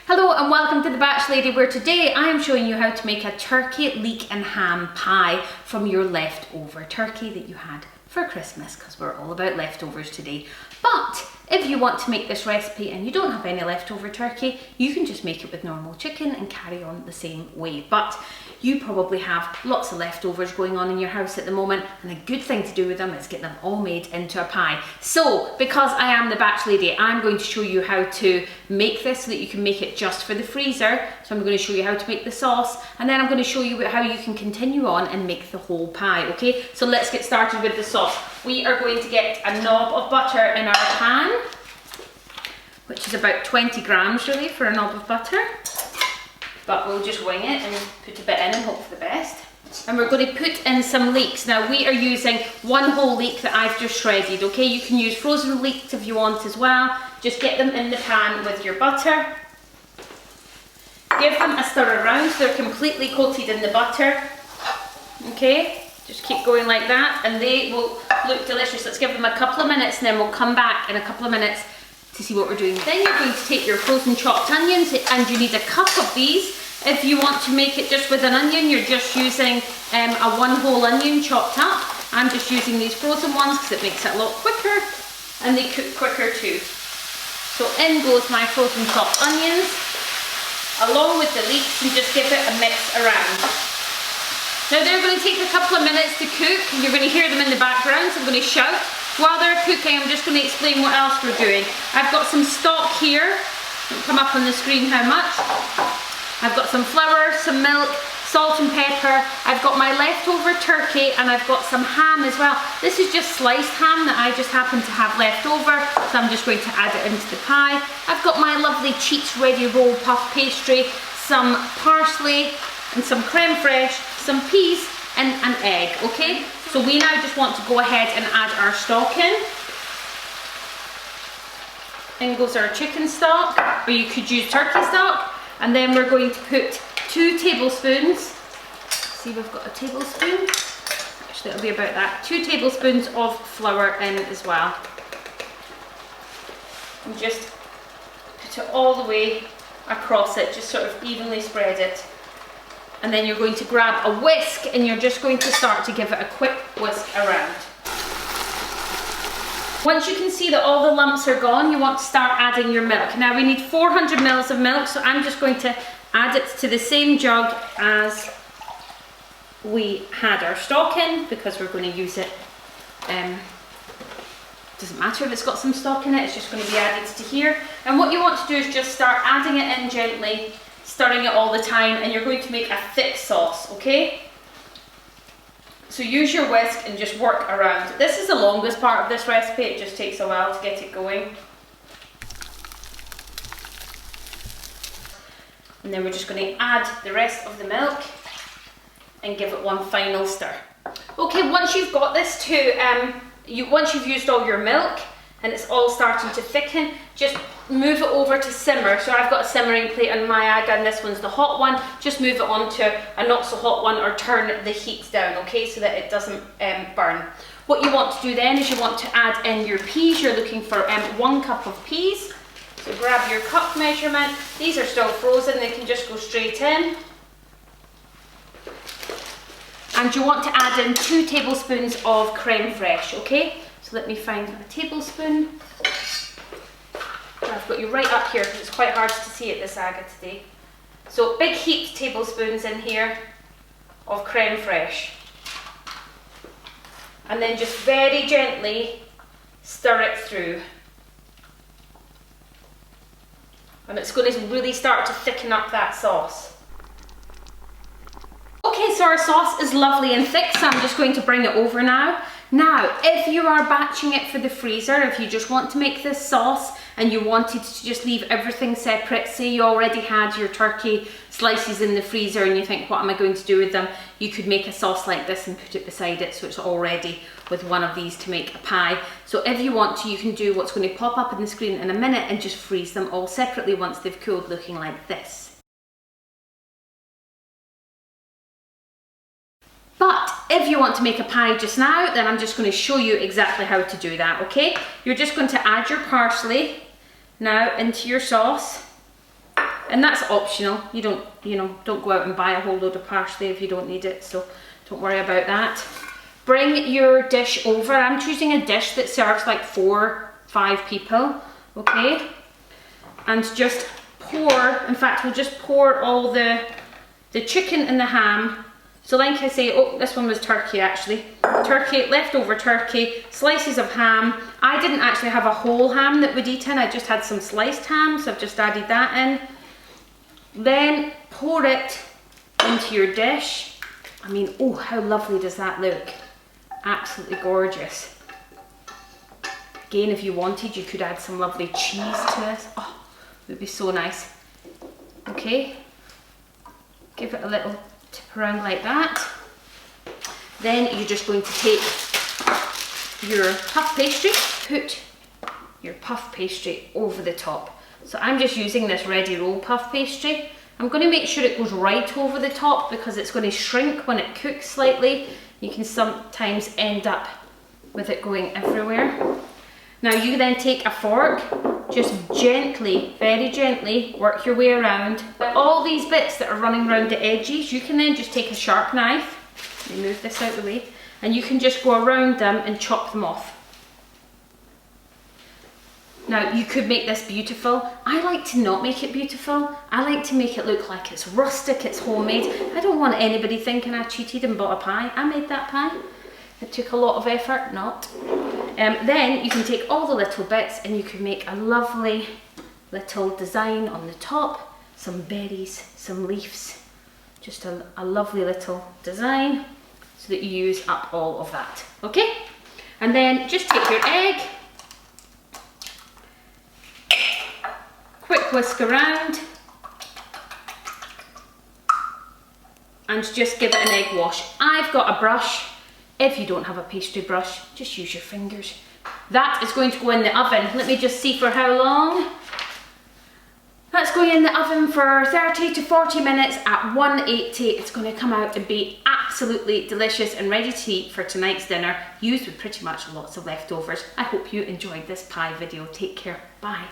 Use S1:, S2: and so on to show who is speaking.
S1: Hello and welcome to The Batch Lady, where today I am showing you how to make a turkey, leek and ham pie from your leftover turkey that you had for Christmas, because we're all about leftovers today. But if you want to make this recipe and you don't have any leftover turkey, you can just make it with normal chicken and carry on the same way. But you probably have lots of leftovers going on in your house at the moment, and a good thing to do with them is get them all made into a pie. So because I am the batch lady, I'm going to show you how to make this so that you can make it just for the freezer. So I'm going to show you how to make the sauce, and then I'm going to show you how you can continue on and make the whole pie. Okay, so let's get started with the sauce. We are going to get a knob of butter in our pan, which is about 20 grams really for a knob of butter. But we'll just wing it and put a bit in and hope for the best. And we're going to put in some leeks. Now we are using one whole leek that I've just shredded, okay? You can use frozen leeks if you want as well. Just get them in the pan with your butter. Give them a stir around so they're completely coated in the butter. Okay, just keep going like that and they will look delicious. Let's give them a couple of minutes and then we'll come back in a couple of minutes to see what we're doing. Then you're going to take your frozen chopped onions, and you need a cup of these. If you want to make it just with an onion, you're just using a one whole onion chopped up. I'm just using these frozen ones because it makes it a lot quicker and they cook quicker too. So in goes my frozen chopped onions along with the leeks, and just give it a mix around. Now they're going to take a couple of minutes to cook. You're going to hear them in the background, so I'm going to shout. While they're cooking, I'm just going to explain what else we're doing. I've got some stock here. It'll come up on the screen how much. I've got some flour, some milk, salt and pepper. I've got my leftover turkey, and I've got some ham as well. This is just sliced ham that I just happen to have left over, so I'm just going to add it into the pie. I've got my lovely Cheats Ready Roll Puff pastry, some parsley and some creme fraiche, some peas and an egg, okay? So we now just want to go ahead and add our stock in. In goes our chicken stock, or you could use turkey stock. And then we're going to put 2 tablespoons. See, we've got a tablespoon. Actually, it'll be about that. 2 tablespoons of flour in as well. And just put it all the way across it, just sort of evenly spread it. And then you're going to grab a whisk and you're just going to start to give it a quick whisk around. Once you can see that all the lumps are gone, you want to start adding your milk. Now we need 400 mils of milk, so I'm just going to add it to the same jug as we had our stock in, because we're going to use it. Doesn't matter if it's got some stock in it, it's just going to be added to here. And what you want to do is just start adding it in gently, stirring it all the time, and you're going to make a thick sauce, okay? So use your whisk and just work around. This is the longest part of this recipe, it just takes a while to get it going. And then we're just going to add the rest of the milk and give it one final stir. Okay, once you've got this to, once you've used all your milk and it's all starting to thicken, just move it over to simmer. So I've got a simmering plate on my aga, and this one's the hot one. Just move it onto a not so hot one, or turn the heat down, okay, so that it doesn't burn. What you want to do then is you want to add in your peas. You're looking for 1 cup of peas. So grab your cup measurement. These are still frozen, they can just go straight in. And you want to add in 2 tablespoons of creme fraiche, okay? So let me find a tablespoon. I've got you right up here because it's quite hard to see at this aga today. So big heaped tablespoons in here of creme fraiche. And then just very gently stir it through. And it's going to really start to thicken up that sauce. Okay, so our sauce is lovely and thick, so I'm just going to bring it over now. Now, if you are batching it for the freezer, if you just want to make this sauce and you wanted to just leave everything separate, say you already had your turkey slices in the freezer and you think, what am I going to do with them? You could make a sauce like this and put it beside it so it's all ready with one of these to make a pie. So if you want to, you can do what's going to pop up on the screen in a minute and just freeze them all separately once they've cooled, looking like this. But if you want to make a pie just now, then I'm just going to show you exactly how to do that, okay? You're just going to add your parsley now into your sauce. And that's optional. You don't go out and buy a whole load of parsley if you don't need it, so don't worry about that. Bring your dish over. I'm choosing a dish that serves like 4-5 people, okay? And just pour, in fact, we'll just pour all the chicken and the ham. So like I say, oh, this one was turkey actually. Turkey, leftover turkey, slices of ham. I didn't actually have a whole ham that would eat in, I just had some sliced ham, so I've just added that in. Then pour it into your dish. I mean, oh, how lovely does that look? Absolutely gorgeous. Again, if you wanted, you could add some lovely cheese to it. Oh, it would be so nice. Okay, give it a little tip around like that. Then you're just going to take your puff pastry, put your puff pastry over the top. So I'm just using this ready roll puff pastry. I'm going to make sure it goes right over the top because it's going to shrink when it cooks slightly. You can sometimes end up with it going everywhere. Now you then take a fork, just gently, very gently work your way around. All these bits that are running around the edges, you can then just take a sharp knife, let me move this out of the way, and you can just go around them and chop them off. Now you could make this beautiful. I like to not make it beautiful. I like to make it look like it's rustic, it's homemade. I don't want anybody thinking I cheated and bought a pie. I made that pie. It took a lot of effort, not. Then you can take all the little bits and you can make a lovely little design on the top. Some berries, some leaves. Just a lovely little design so that you use up all of that. Okay? And then just take your egg. Quick whisk around and just give it an egg wash. I've got a brush. If you don't have a pastry brush, just use your fingers. That is going to go in the oven. Let me just see for how long. That's going in the oven for 30 to 40 minutes at 180. It's going to come out and be absolutely delicious and ready to eat for tonight's dinner, used with pretty much lots of leftovers. I hope you enjoyed this pie video. Take care. Bye.